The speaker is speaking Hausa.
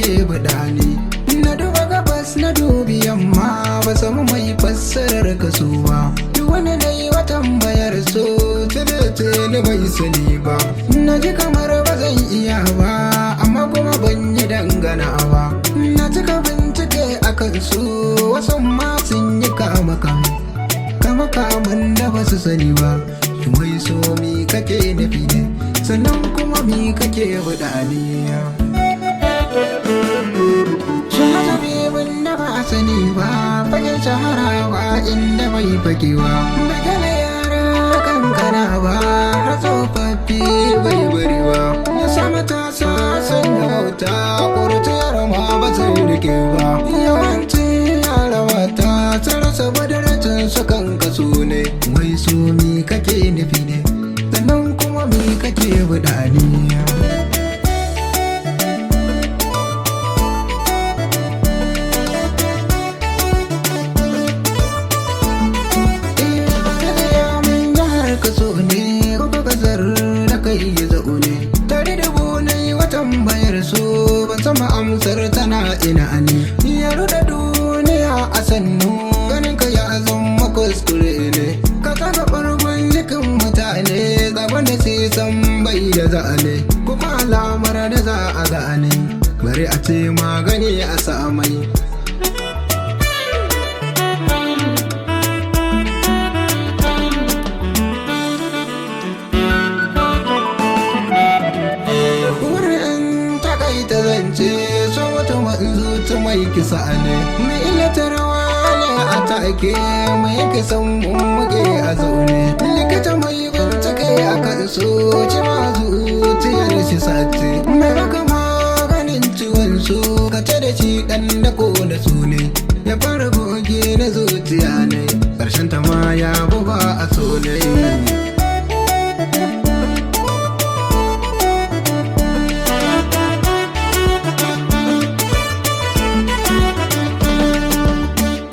kake buɗa ni. Na duba gabas na dubi yamma ba samu mai fassarar kaso ba. Duk wani na yi wa tambayar so ce ni bai sani ba. Na ji kamar ba zan iya ba amma kuma ban yi dangana ba. Na cika bincike akan su wasu ma sun yi kamakan da ba su sani ba. Wai so mi kake nufi ne sannan kuma mi kake buɗa ni. Shahararren da ba a sani ba fagen shaharawa inda bai fakewa. Bai gane yara kankana ba har tsofaffi bai barewa. Ya sa matasa sun yi bauta ƙurciyar ma ba su rike ba. Yawanci yara mata sun rasa badaracin su kan kaso ne. Wai so mi kake nufi ne sannan kuma mi kake buɗa ni. Sama amsar tana ina ne yaro da duniya a sannu ganin ka ya zama kuskure ne. Ka saka ɓargon jikin mutane zaban da sai san bai da za'ane kuma alamar da za a gane bari a ce magani a samai. Ta zance so wata zuci mai kisa ne mai illatarwa ne a take mai kisan mummuke a zaune. Likita mai bincike a kan so ci ma zuciyar shi sace mai baka maganin ciwon su ka ce da shi dan dako da su ne ya fara goge na zuciya ne ƙarshen ta ma ya